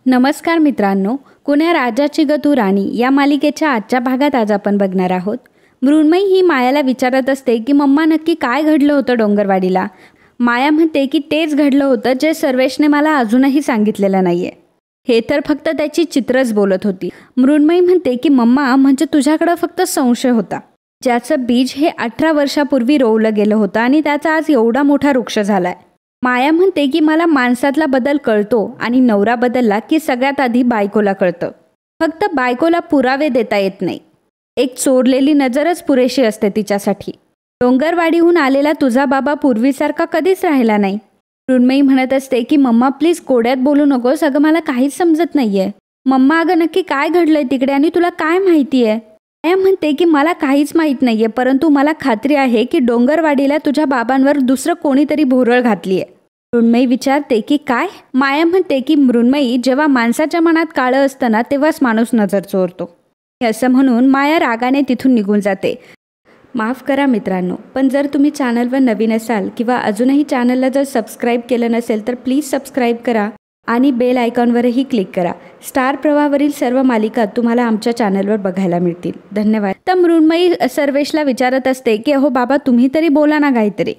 नमस्कार मित्रांनो, कुण्या राजाची ग तू राणी या मालिकेच्या आजच्या भागात आज आपण बघणार आहोत. मृण्मयी ही मायाला विचारत असते की मम्मा नक्की काय घडलं होतं डोंगरवाडीला. माया म्हणते की तेच घडलं होतं जे सर्वेशने मला अजूनही सांगितलेलं नाहीये. हे तर फक्त त्याची चित्रच बोलत होती. मृण्मयी म्हणते की मम्मा म्हणजे तुझ्याकडं फक्त संशय होता, ज्याचं बीज हे 18 वर्षापूर्वी रोवलं गेलं होतं आणि त्याचा आज एवढा मोठा वृक्ष झालाय. माया म्हणते की मला माणसातला बदल कळतो आणि नवरा बदलला की सगळ्यात आधी बायकोला कळतं. फक्त बायकोला पुरावे देता येत नाही. एक चोरलेली नजरच पुरेशी असते तिच्यासाठी. डोंगरवाडीहून आलेला तुझा बाबा पूर्वीसारखा कधीच राहिला नाही. मृण्मयी म्हणत असते की मम्मा प्लीज कोड्यात बोलू नकोस, अगं मला काहीच समजत नाहीये. मम्मा अगं नक्की काय घडलंय तिकडे आणि तुला काय माहिती आहे. माया म्हणते की मला काहीच माहीत नाहीये, परंतु मला खात्री आहे की डोंगरवाडीला तुझ्या बाबांवर दुसरं कोणीतरी भोरळ घातलीये. मृण्मयी विचारते की काय. माया म्हणते की मृण्मयी, जेव्हा माणसाच्या मनात काळं असतं ना तेव्हाच माणूस नजर चोरतो. असं म्हणून माया रागाने तिथून निघून जाते. माफ करा मित्रांनो, पण जर तुम्ही चॅनलवर नवीन असाल किंवा अजूनही चॅनलला जर सबस्क्राईब केलं नसेल तर प्लीज सबस्क्राईब करा आणि बेल आयकॉनवरही क्लिक करा. स्टार प्रवाहावरील सर्व मालिका तुम्हाला आमच्या चॅनलवर बघायला मिळतील. धन्यवाद. तर मृण्मयी सर्वेशला विचारत असते की अहो बाबा तुम्ही तरी बोला ना काहीतरी.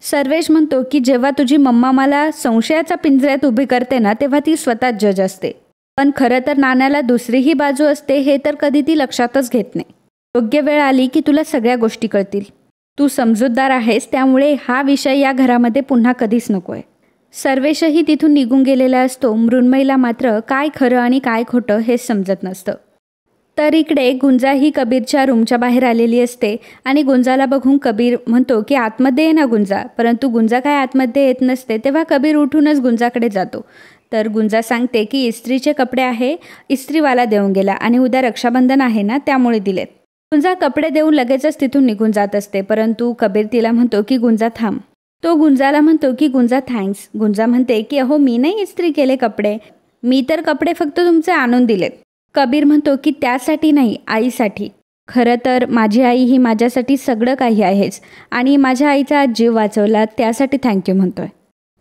सर्वेश म्हणतो की जेव्हा तुझी मम्मा मला संशयाच्या पिंजऱ्यात उभी करते ना तेव्हा ती स्वतः जज असते, पण खरं तर नाण्याला दुसरीही बाजू असते हे तर कधी ती लक्षातच घेत नाही. योग्य वेळ आली की तुला सगळ्या गोष्टी कळतील. तू समजूतदार आहेस, त्यामुळे हा विषय या घरामध्ये पुन्हा कधीच नकोय. सर्वेशही तिथून निघून गेलेला असतो. मृण्मयीला मात्र काय खरं आणि काय खोटं हे समजत नसतं. तर इकडे गुंजा ही कबीरच्या रूमच्या बाहेर आलेली असते आणि गुंजाला बघून कबीर म्हणतो की आतमध्ये ये ना गुंजा, परंतु गुंजा काय आतमध्ये येत नसते. तेव्हा कबीर उठूनच गुंजाकडे जातो. तर गुंजा सांगते की इस्त्रीचे कपडे आहे, इस्त्रीवाला देऊन गेला आणि उद्या रक्षाबंधन आहे ना त्यामुळे दिलेत. गुंजा कपडे देऊन लगेचच तिथून निघून जात असते, परंतु कबीर तिला म्हणतो की गुंजा थांब. तो गुंजाला म्हणतो की गुंजा थँक्स. गुंजा म्हणते की अहो मी नाही इस्त्री केले कपडे, मी तर कपडे फक्त तुमचे आणून दिलेत. कबीर म्हणतो की त्यासाठी नाही, आईसाठी. खरं तर माझी आई ही माझ्यासाठी सगळं काही आहेच आणि माझ्या आईचा जीव वाचवला त्यासाठी थँक्यू म्हणतोय.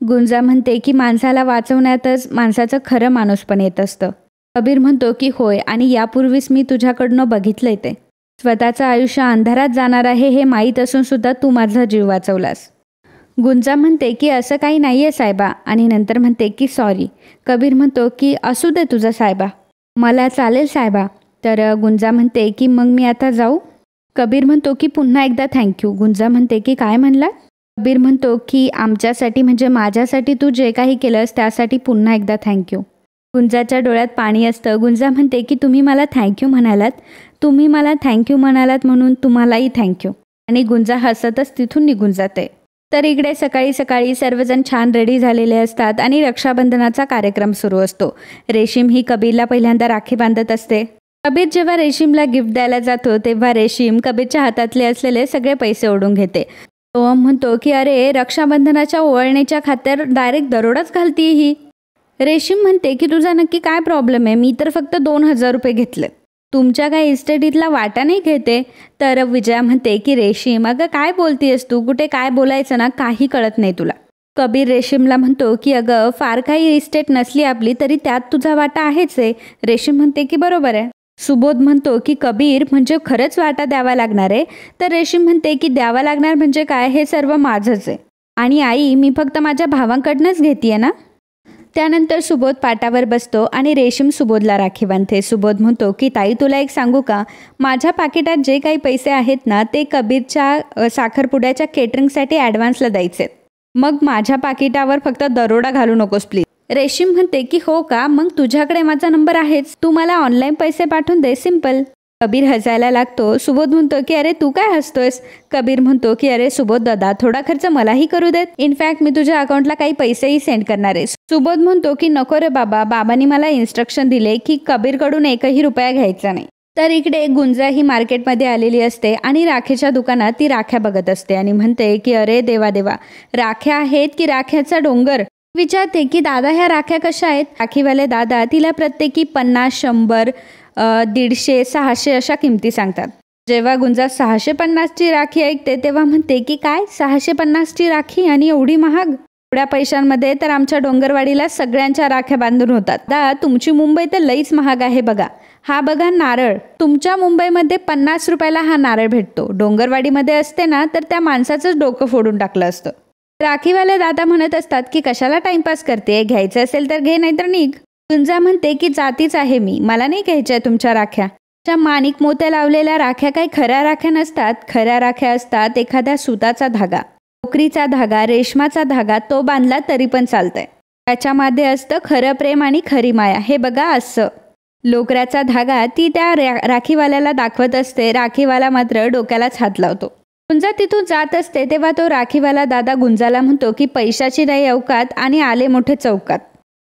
गुंजा म्हणते की माणसाला वाचवण्यातच माणसाचं खरं माणूसपण येत असतं. कबीर म्हणतो की होय, आणि यापूर्वीच मी तुझ्याकडनं बघितलंय ते. स्वतःचं आयुष्य अंधारात जाणार आहे हे माहीत असून सुद्धा तू माझा जीव वाचवलास. गुंजा म्हणते की असं काही नाही आहे साहेबा, आणि नंतर म्हणते की सॉरी. कबीर म्हणतो की असू दे तुझं साहेबा, मला चालेल साहेबा. तर गुंजा म्हणते की मग मी आता जाऊ. कबीर म्हणतो की पुन्हा एकदा थँक्यू. गुंजा म्हणते की काय म्हणलात. कबीर म्हणतो की आमच्यासाठी म्हणजे माझ्यासाठी तू जे काही केलंस त्यासाठी पुन्हा एकदा थँक्यू. गुंजाच्या डोळ्यात पाणी असतं. गुंजा म्हणते की तुम्ही मला थँक्यू म्हणालात, तुम्ही मला थँक्यू म्हणालात म्हणून तुम्हालाही थँक्यू. आणि गुंजा हसतच तिथून निघून जाते. तर इकडे सकाळी सकाळी सर्वजण छान रेडी झालेले असतात आणि रक्षाबंधनाचा कार्यक्रम सुरू असतो. रेशीम ही कबीरला पहिल्यांदा राखी बांधत असते. कबीर जेव्हा रेशीमला गिफ्ट द्यायला जातो तेव्हा रेशीम कबीरच्या हातातले असलेले सगळे पैसे ओढून घेते. तो म्हणतो की अरे रक्षाबंधनाच्या ओवाळणीच्या खात्यावर डायरेक्ट दरोडाच घालतीये ही. रेशीम म्हणते की तुझा नक्की काय प्रॉब्लेम आहे, मी तर फक्त 2000 रुपये घेतले, तुमच्या काय इस्टेटीतला वाटा नाही घेते. तर विजया म्हणते की रेशीम अगं काय बोलतीयस तू, कुठे काय बोलायचं ना काही कळत नाही तुला. कबीर रेशीमला म्हणतो की अगं फार काही इस्टेट नसली आपली तरी त्यात तुझा वाटा आहेच आहे. रेशीम म्हणते की बरोबर आहे. सुबोध म्हणतो की कबीर म्हणजे खरंच वाटा द्यावा लागणार आहे. तर रेशीम म्हणते की द्यावा लागणार म्हणजे काय, हे सर्व माझंच आहे आणि आई मी फक्त माझ्या भावांकडनंच घेतेय ना. त्यानंतर सुबोध पाटावर बसतो आणि रेशीम सुबोधला राखी बांधते. सुबोध म्हणतो की ताई तुला एक सांगू का, माझ्या पाकिटात जे काही पैसे आहेत ना ते कबीरच्या साखरपुड्याच्या केटरिंगसाठी ॲडव्हान्सला द्यायचे, मग माझ्या पाकिटावर फक्त दरोडा घालू नकोस प्लीज. रेशीम म्हणते की हो का, मग तुझ्याकडे माझा नंबर आहेच, तू मला ऑनलाईन पैसे पाठवून दे, सिम्पल. कबीर हसायला लागतो. सुबोध म्हणतो की अरे तू काय हसतोयस. कबीर म्हणतो की अरे सुबोध दादा थोडा खर्च मलाही करू देत, इनफॅक्ट मी तुझ्या अकाउंटला काही पैसेही सेंड करणार आहे. सुबोध म्हणतो की नको रे बाबा, बाबांनी मला इन्स्ट्रक्शन दिले की कबीरकडून एकही रुपया घ्यायचा नाही. तर इकडे गुंजा ही मार्केटमध्ये आलेली असते आणि राखेच्या दुकानात ती राख्या बघत असते आणि म्हणते की अरे देवा देवा, राख्या आहेत की राख्याचा डोंगर. विचारते की दादा ह्या राख्या कशा आहेत. राखीवाले दादा तिला प्रत्येकी 50, 100, 150, 600 अशा किमती सांगतात. जेव्हा गुंजा 650ची राखी ऐकते तेव्हा म्हणते की काय 650ची राखी आणि एवढी महाग. एवढ्या पैशांमध्ये तर आमच्या डोंगरवाडीला सगळ्यांच्या राख्या बांधून होतात. दादा, तुमची मुंबई तर लईच महाग आहे बघा. हा बघा नारळ, तुमच्या मुंबईमध्ये 50 रुपयाला हा नारळ भेटतो. डोंगरवाडीमध्ये असते ना तर त्या माणसाचंच डोकं फोडून टाकलं असतं. राखीवाले दादा म्हणत असतात की कशाला टाइमपास करते, घ्यायचं असेल तर घे, नाहीतर निघ. गुंजा म्हणते की जातीच आहे मी, मला नाही घ्यायच्या तुमच्या राख्या. त्या माणिक मोत्या लावलेल्या राख्या काही खऱ्या राख्या नसतात. खऱ्या राख्या असतात एखाद्या सुताचा धागा, लोकरीचा धागा, रेशमाचा धागा, तो बांधला तरी पण चालतंय. त्याच्यामध्ये असतं खरं प्रेम आणि खरी माया. हे बघा असं लोकराचा धागा ती त्या राखीवाल्याला दाखवत असते. राखीवाला मात्र डोक्यालाच हात लावतो. गुंजा तिथून जात असते तेव्हा तो राखीवाला दादा गुंजाला म्हणतो की पैशाची नाही अवकात आणि आले मोठे चौकात.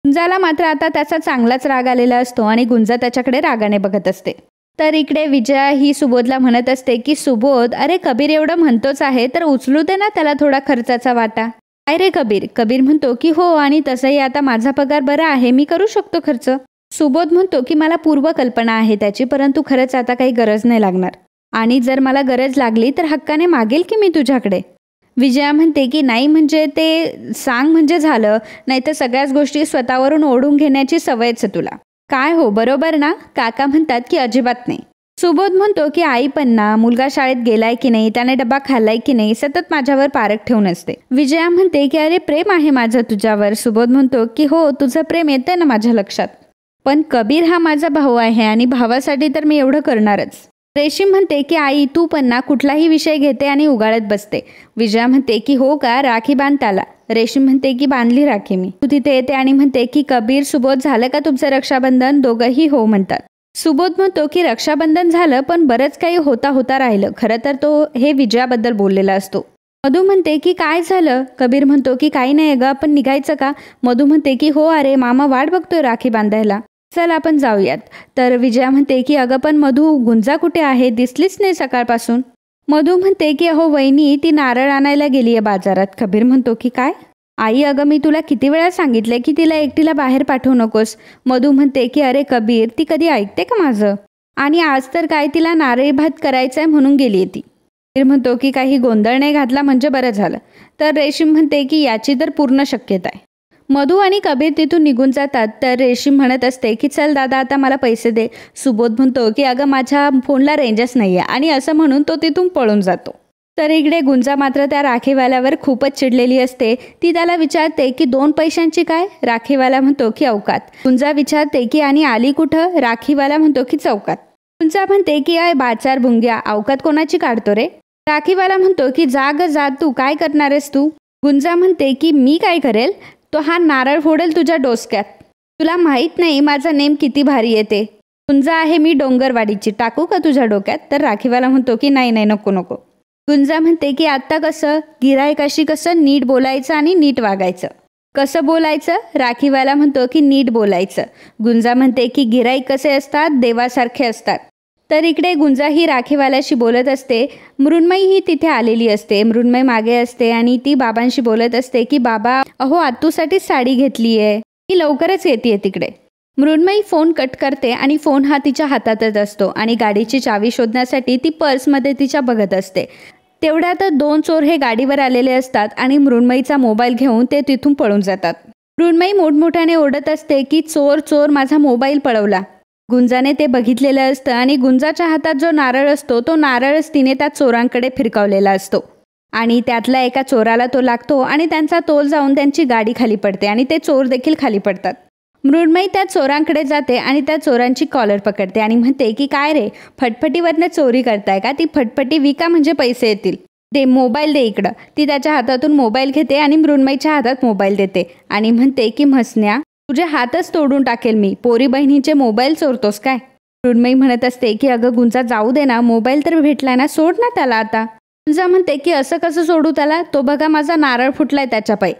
गुंजाला मात्र आता त्याचा चांगलाच राग आलेला असतो आणि गुंजा त्याच्याकडे रागाने बघत असते. तर इकडे विजया ही सुबोधला म्हणत असते की सुबोध, अरे कबीर एवढं म्हणतोच आहे तर उचलू दे ना त्याला थोडा खर्चाचा वाटा. काय रे कबीर? कबीर म्हणतो की हो, आणि तसंही आता माझा पगार बरा आहे, मी करू शकतो खर्च. सुबोध म्हणतो की मला पूर्व कल्पना आहे त्याची, परंतु खरंच आता काही गरज नाही लागणार, आणि जर मला गरज लागली तर हक्काने मागेल की मी तुझ्याकडे. विजया म्हणते की नाही, म्हणजे ते सांग म्हणजे झालं, नाहीतर सगळ्याच गोष्टी स्वतःवरून ओढून घेण्याची सवयच आहे तुला. काय हो, बरोबर ना? काका म्हणतात की अजिबात नाही. सुबोध म्हणतो की आई पण ना, मुलगा शाळेत गेलाय की नाही, त्याने डबा खाल्लाय की नाही, सतत माझ्यावर पारख ठेवून असते. विजया म्हणते की अरे प्रेम आहे माझं तुझ्यावर. सुबोध म्हणतो की हो, तुझं प्रेम येतंय ना माझ्या लक्षात, पण कबीर हा माझा भाऊ आहे आणि भावासाठी तर मी एवढं करणारच. रेशीम म्हणते की आई तू पण ना कुठलाही विषय घेते आणि उगाळत बसते. विजया म्हणते की हो का, राखी बांध त्याला. रेशीम म्हणते की बांधली राखी मी. तू तिथे येते आणि म्हणते की कबीर सुबोध झालं का तुमचं रक्षाबंधन? दोघंही हो म्हणतात. सुबोध म्हणतो की रक्षाबंधन झालं, पण बरंच काही होता राहिलं. खरं तर तो हे विजयाबद्दल बोललेला असतो. मधू म्हणते की काय झालं? कबीर म्हणतो की काही नाही ग, आपण निघायचं का? मधू म्हणते की हो, अरे मामा वाट बघतोय राखी बांधायला, चल आपण जाऊयात. तर विजया म्हणते की अगं पण मधू, गुंजा कुठे आहे? दिसलीच नाही सकाळपासून. मधू म्हणते की अहो वहिनी, ती नारळ आणायला गेली आहे बाजारात. कबीर म्हणतो की काय? आई अगं मी तुला किती वेळा सांगितले की तिला एकटीला बाहेर पाठवू नकोस. मधू म्हणते की अरे कबीर, ती कधी ऐकते का माझं? आणि आज तर काय तिला नारळी भात करायचा आहे म्हणून गेली आहे ती. कबीर म्हणतो की काही गोंधळ नाही घातला म्हणजे बरं झालं. तर रेशीम म्हणते की याची तर पूर्ण शक्यता आहे. मधू आणि कबीर तिथून निघून जातात. तर रेशीम म्हणत असते की चल दादा आता मला पैसे दे. सुबोध म्हणतो की अगं माझ्या फोनला रेंजच नाही आहे, आणि असं म्हणून तो तिथून पळून जातो. तर इकडे गुंजा मात्र त्या राखीवाल्यावर खूपच चिडलेली असते. ती त्याला विचारते की 2 पैशांची काय? राखीवाला म्हणतो की अवकात. गुंजा विचारते की आणि आली कुठं? राखीवाला म्हणतो की चौकात. गुंजा म्हणते की अय बाचार बुंग्या, अवकात कोणाची काढतो रे? राखीवाला म्हणतो की जा ग जा, तू काय करणार आहेस तू? गुंजा म्हणते की मी काय करेल? तो हा नारळ फोडेल तुझ्या डोसक्यात. तुला माहीत नाही माझा नेम किती भारी येते. गुंजा आहे मी डोंगरवाडीची, टाकू का तुझ्या डोक्यात? तर राखीवाला म्हणतो की नाही नाही, नको नको. गुंजा म्हणते की आत्ता कसं? गिऱ्हाईकाशी कसं नीट बोलायचं आणि नीट वागायचं. कसं बोलायचं? राखीवाला म्हणतो की नीट बोलायचं. गुंजा म्हणते की गिऱ्हाईक कसे असतात? देवासारखे असतात. तर इकडे गुंजा ही राखीवाल्याशी बोलत असते. मृण्मयी ही तिथे आलेली असते. मृण्मयी मागे असते आणि ती बाबांशी बोलत असते की बाबा अहो आत्तूसाठी साडी घेतली आहे, ती लवकरच येते तिकडे. मृण्मयी फोन कट करते आणि फोन हा तिच्या हातातच असतो आणि गाडीची चावी शोधण्यासाठी ती पर्समध्ये तिच्या बघत असते. तेवढ्यात 2 चोर हे गाडीवर आलेले असतात आणि मृण्मयीचा मोबाईल घेऊन ते तिथून पळून जातात. मृण्मयी मोठमोठ्याने ओरडत असते की चोर चोर, माझा मोबाईल पळवला. गुंजाने ते बघितलेलं असतं आणि गुंजाच्या हातात जो नारळ असतो तो नारळच तिने त्या चोरांकडे फिरकावलेला असतो आणि त्यातल्या एका चोराला तो लागतो आणि त्यांचा तोल जाऊन त्यांची गाडी खाली पडते आणि ते चोर देखील खाली पडतात. मृण्मयी त्या चोरांकडे जाते आणि त्या चोरांची कॉलर पकडते आणि म्हणते की काय रे, फटफटीवरनं चोरी करताय का? ती फटफटी विका म्हणजे पैसे येतील. दे मोबाईल, दे इकडं. ती त्याच्या हातातून मोबाईल घेते आणि मृण्मयीच्या हातात मोबाईल देते आणि म्हणते की म्हसन्या, तुझे हातच तोडून टाकेल मी, पोरी बहिणीचे मोबाईल चोरतोस काय? मृण्मयी म्हणत असते की अगं गुंजा जाऊ दे ना, मोबाईल तर भेटलाय ना, सोड ना त्याला आता. गुंजा म्हणते की असं कसं सोडू त्याला? तो बघा माझा नारळ फुटलाय त्याच्या पायी.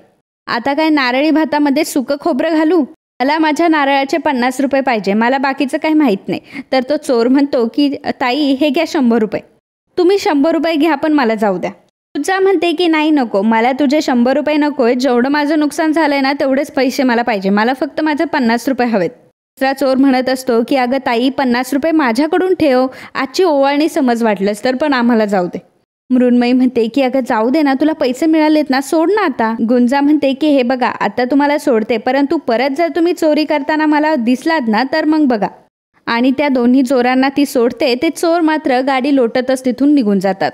आता काय नारळी भातामध्ये सुकं खोबरं घालू? मला माझ्या नारळाचे 50 रुपये पाहिजे, मला बाकीचं काही माहीत नाही. तर तो चोर म्हणतो की ताई हे घ्या 100 रुपये. तुम्ही 100 रुपये घ्या पण मला जाऊ द्या. गुंजा म्हणते की नाही नको, मला तुझे 100 रुपये नकोय, जेवढं माझं नुकसान झालंय ना तेवढेच पैसे मला पाहिजे, मला फक्त माझे 50 रुपये हवेत. दुसरा चोर म्हणत असतो की अगं ताई 50 रुपये माझ्याकडून ठेव, आजची ओवाळणी समज वाटलंच तर, पण आम्हाला जाऊ दे. मृण्मयी म्हणते की अगं जाऊ दे ना, तुला पैसे मिळालेत ना, सोड ना आता. गुंजा म्हणते की हे बघा, आता तुम्हाला सोडते, परंतु परत जर तुम्ही चोरी करताना मला दिसलात ना तर मग बघा. आणि त्या दोन्ही चोरांना ती सोडते. ते चोर मात्र गाडी लोटतच तिथून निघून जातात.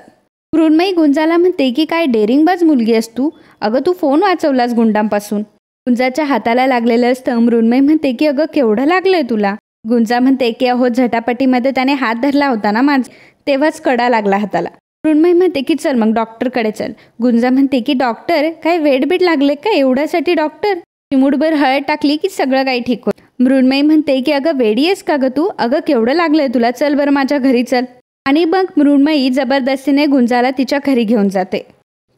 मृण्मयी गुंजाला म्हणते की काय डेअरिंगबाज मुलगी आहेस तू. अगं तू फोन वाचवलास गुंडांपासून. गुंजाच्या हाताला लागलेलं असतं. मृण्मयी म्हणते की अगं केवढं लागलंय तुला. गुंजा म्हणते की अहो झटापटीमध्ये त्याने हात धरला होता ना माझा, तेव्हाच कडा लागला हाताला. मृण्मयी म्हणते की चल मग डॉक्टरकडे चल. गुंजा म्हणते की डॉक्टर काय वेडबीड लागले का एवढ्यासाठी डॉक्टर. चिमूटभर हळद टाकली की सगळं काही ठीक होईल. मृण्मयी म्हणते की अगं वेडी आहेस का गं तू. अगं केवढं लागलंय तुला, चल बरं माझ्या घरी चल. आणि मग मृण्मयी जबरदस्तीने गुंजाला तिच्या घरी घेऊन जाते.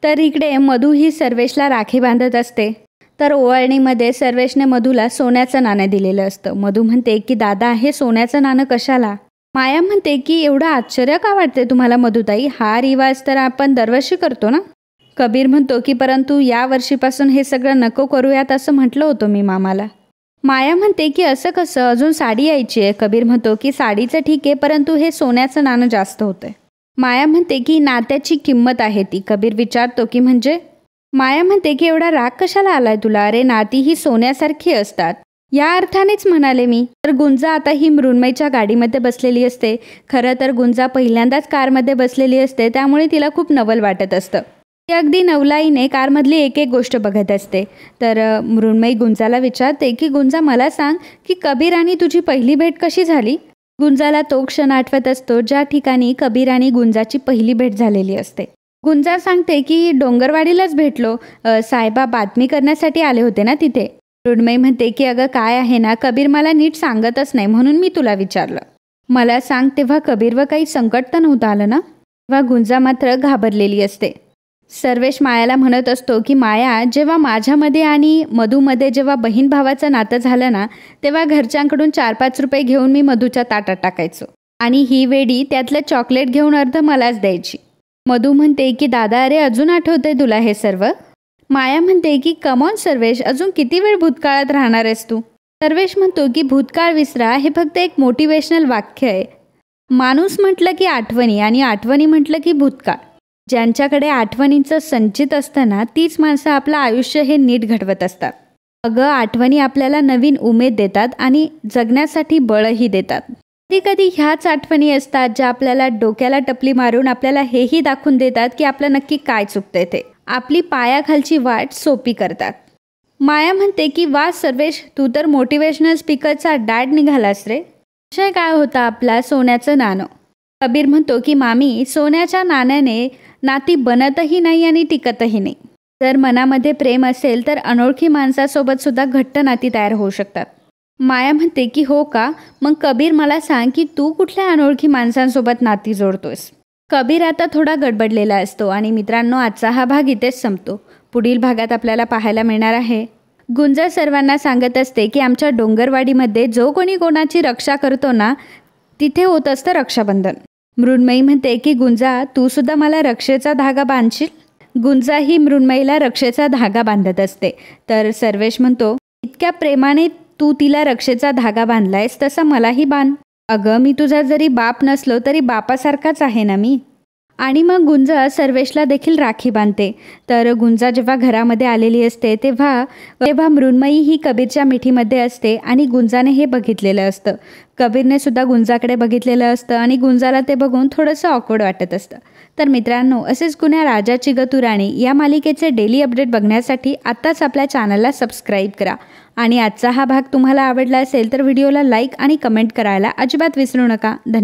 तर इकडे मधू ही सर्वेशला राखी बांधत असते. तर ओवाळणीमध्ये सर्वेशने मधूला सोन्याचं नाणं दिलेलं असतं. मधू म्हणते की दादा हे सोन्याचं नाणं कशाला. माया म्हणते की एवढं आश्चर्य का वाटते तुम्हाला मधुताई, हा रिवाज तर आपण दरवर्षी करतो ना. कबीर म्हणतो की परंतु या वर्षीपासून हे सगळं नको करूयात असं म्हटलं होतं मी मामाला. माया म्हणते की असं कसं, अजून साडी यायची आहे. कबीर म्हणतो की साडीचं ठीक आहे, परंतु हे सोन्याचं नाणं जास्त होतंय. माया म्हणते की नात्याची किंमत आहे ती. कबीर विचारतो की म्हणजे. माया म्हणते की एवढा राग कशाला आलाय तुला, अरे नाती ही सोन्यासारखी असतात, या अर्थानेच म्हणाले मी. तर गुंजा आता ही मृण्मयीच्या गाडीमध्ये बसलेली असते. खरं तर गुंजा पहिल्यांदाच कारमध्ये बसलेली असते, त्यामुळे तिला खूप नवल वाटत असतं. ती अगदी नवलाईने कारमधली एक एक गोष्ट बघत असते. तर मृण्मयी गुंजाला विचारते की गुंजा मला सांग की कबीर आणि तुझी पहिली भेट कशी झाली. गुंजाला तो क्षण आठवत असतो ज्या ठिकाणी कबीर आणि गुंजाची पहिली भेट झालेली असते. गुंजा सांगते की डोंगरवाडीलाच भेटलो, साहेबा बातमी करण्यासाठी आले होते ना तिथे. मृण्मयी म्हणते की अगं काय आहे ना, कबीर मला नीट सांगतच नाही म्हणून मी तुला विचारलं. मला सांग तेव्हा कबीरवर काही संकट तर नव्हतं आलं ना. तेव्हा गुंजा मात्र घाबरलेली असते. सर्वेश मायाला म्हणत असतो की माया, जेव्हा माझ्यामध्ये आणि मधूमध्ये जेव्हा बहीण भावाचं नातं झालं ना, तेव्हा घरच्यांकडून 4-5 रुपये घेऊन मी मधूच्या ताटात टाकायचो आणि ही वेडी त्यातलं चॉकलेट घेऊन अर्ध मलाच द्यायची. मधू म्हणते की दादा अरे अजून आठवतंय तुला हे सर्व. माया म्हणते की कमॉन सर्वेश, अजून किती वेळ भूतकाळात राहणार आहेस तू. सर्वेश म्हणतो की भूतकाळ विसरा हे फक्त एक मोटिवेशनल वाक्य आहे. माणूस म्हटलं की आठवणी आणि आठवणी म्हटलं की भूतकाळ. ज्यांच्याकडे आठवणींचं संचित असतं ना, तीच माणसं आपलं आयुष्य हे नीट घडवत असतात. अगं आठवणी आपल्याला नवीन उमेद देतात आणि जगण्यासाठी बळही देतात. कधी कधी ह्याच आठवणी असतात ज्या आपल्याला डोक्याला टपली मारून आपल्याला हेही दाखवून देतात की आपलं नक्की काय चुकतंय ते. आपली पायाखालची वाट सोपी करतात. माया म्हणते की वा सर्वेश, तू तर मोटिवेशनल स्पीकरचा डॅड निघालास रे. विषय काय होता आपला, सोन्याचं नाणं. कबीर म्हणतो की मामी, सोन्याच्या नाण्याने नाती बनतही नाही आणि टिकतही नाही. जर मनामध्ये प्रेम असेल तर अनोळखी माणसासोबत सुद्धा घट्ट नाती तयार होऊ शकतात. माया म्हणते की हो का, मग कबीर मला सांग की तू कुठल्या अनोळखी माणसांसोबत नाती जोडतोस. कबीर आता थोडा गडबडलेला असतो. आणि मित्रांनो, आजचा हा भाग इथेच संपतो. पुढील भागात आपल्याला पाहायला मिळणार आहे. गुंजा सर्वांना सांगत असते की आमच्या डोंगरवाडीमध्ये जो कोणी कोणाची रक्षा करतो ना, तिथे होत असतं रक्षाबंधन. मृण्मयी म्हणते की गुंजा, तू सुद्धा मला रक्षेचा धागा बांधशील. गुंजा ही मृण्मयीला रक्षेचा धागा बांधत असते. तर सर्वेश म्हणतो, इतक्या प्रेमाने तू तिला रक्षेचा धागा बांधलायस तसा मलाही बांध. अगं मी तुझा जरी बाप नसलो तरी बापासारखाच आहे ना मी. आणि मग गुंजा सर्वेशला देखील राखी बांधते. तर गुंजा जेव्हा घरामध्ये आलेली असते तेव्हा मृण्मयी ही कबीरच्या मिठीमध्ये असते आणि गुंजाने हे बघितलेलं असतं. कबीरने सुद्धा गुंजाकडे बघितलेलं असतं आणि गुंजाला ते बघून थोडंसं ऑकवर्ड वाटत असतं. तर मित्रांनो, असेच गुन्हा राजाची गतू राणी या मालिकेचे डेली अपडेट बघण्यासाठी आत्ताच आपल्या चॅनलला सबस्क्राईब करा. आणि आजचा हा भाग तुम्हाला आवडला असेल तर व्हिडिओला लाईक आणि कमेंट करायला अजिबात विसरू नका. धन्यवाद.